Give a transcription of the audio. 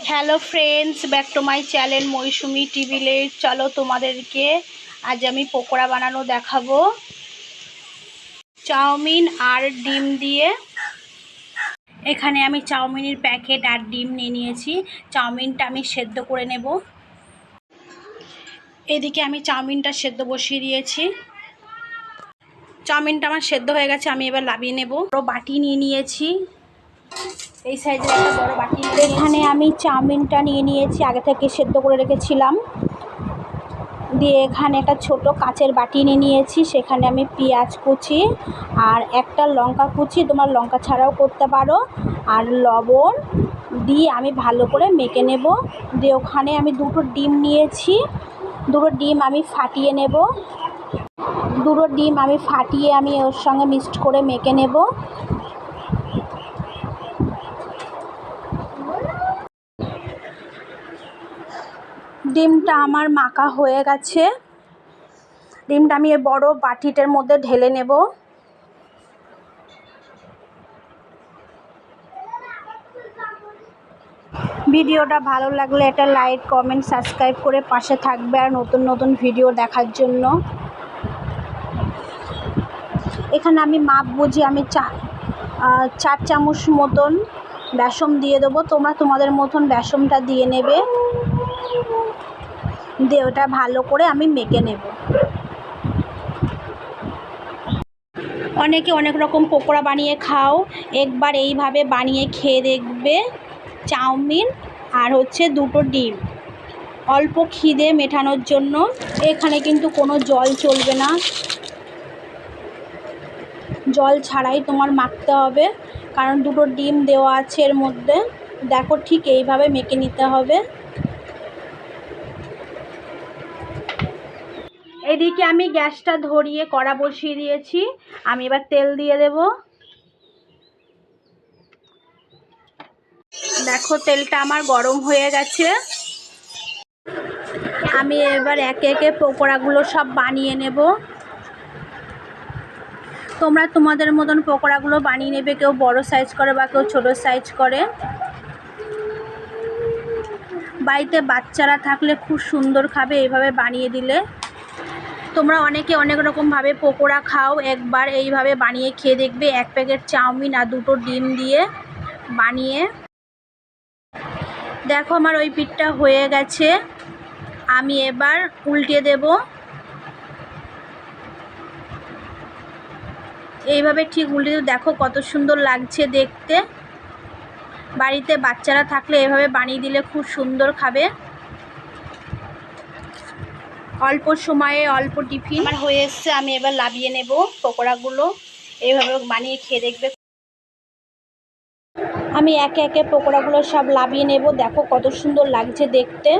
Hello friends, back to my channel Mousumi TV village. চলো তোমাদেরকে আজ আমি পকোড়া বানানো দেখাবো, চাউমিন আর ডিম দিয়ে। এখানে আমি চাউমিনের প্যাকেট আর ডিম নিয়ে নিয়েছি। চাউমিনটা আমি সেদ্ধ করে নেব। এদিকে আমি চাউমিনটা সেদ্ধ বসিয়ে দিয়েছি। চাউমিনটা আমার সেদ্ধ হয়ে গেছে, আমি এবার নামিয়ে নেব। বড় বাটি নিয়ে নিয়েছি, এই সাইজের একটা বড় বাটি। এখানে আমি চাউমিনটা নিয়ে নিয়েছি, আগে থেকে সেদ্ধ করে রেখেছিলাম। দিয়ে এখানে একটা ছোট কাচের বাটি নিয়ে নিয়েছি, সেখানে আমি পেঁয়াজ কুচি আর একটা লঙ্কা কুচি, তোমার লঙ্কা ছাড়াও করতে পারো, আর লবণ দিয়ে আমি ভালো করে মেখে নেব। দিয়ে ওখানে আমি দুটো ডিম নিয়েছি, দুটো ডিম আমি ফাটিয়ে নেব। দুটো ডিম আমি ফাটিয়ে আমি ওর সঙ্গে মিক্সড করে মেখে নেব। ডিমটা আমার মাখা হয়ে গেছে। ডিমটা আমি এই বড় বাটিটার মধ্যে ঢেলে নেব। ভিডিওটা ভালো লাগলে একটা লাইক, কমেন্ট, সাবস্ক্রাইব করে পাশে থাকবে আর নতুন নতুন ভিডিও দেখার জন্য। এখানে আমি মাপ বুঝি আমি 4 চামচ মতন বেসন দিয়ে দেবো। তোমরা তোমাদের মতন বেসনটা দিয়ে নেবে। দিয়ে ওটা ভালো করে আমি মেখে নেব। অনেকে অনেক রকম পকোড়া বানিয়ে খাও, একবার এইভাবে বানিয়ে খেয়ে দেখবে। চাউমিন আর দুটো ডিম, অল্প খিদে মেটানোর জন্য। এখানে কিন্তু কোনো জল চলবে না, জল ছাড়াই তোমার মাখতে হবে, কারণ দুটো ডিম দেওয়া আছে এর মধ্যে। দেখো, ঠিক এইভাবে মেখে নিতে হবে। এদিকে আমি গ্যাসটা ধরিয়ে কড়া বসিয়ে দিয়েছি, আমি এবার তেল দিয়ে দেব। দেখো, তেলটা আমার গরম হয়ে গেছে। আমি এবার একে একে পকোড়াগুলো সব বানিয়ে নেব। তোমরা তোমাদের মতন পকোড়াগুলো বানিয়ে নেবে, কেউ বড় সাইজ করে বা কেউ ছোট সাইজ করে। বাড়িতে বাচ্চারা থাকলে খুব সুন্দর খাবে এইভাবে বানিয়ে দিলে। তোমরা অনেকে অনেক রকমভাবে পকোড়া খাও, একবার এইভাবে বানিয়ে খেয়ে দেখবে। এক প্যাকেট চাউমিন আর দুটো ডিম দিয়ে বানিয়ে। দেখো, আমার ওই পিঠটা হয়ে গেছে, আমি এবার উল্টে দেব। এইভাবে ঠিক উল্টে দেব। দেখো কত সুন্দর লাগছে দেখতে। বাড়িতে বাচ্চারা থাকলে এভাবে বানিয়ে দিলে খুব সুন্দর খাবে। অল্প সময়ে অল্প টিফিন আমার হয়ে এসছে, আমি এবার নামিয়ে নেব পকোড়াগুলো। এইভাবে বানিয়ে খেয়ে দেখবে। আমি একে একে পকোড়াগুলো সব নামিয়ে নেব। দেখো কত সুন্দর লাগছে দেখতে।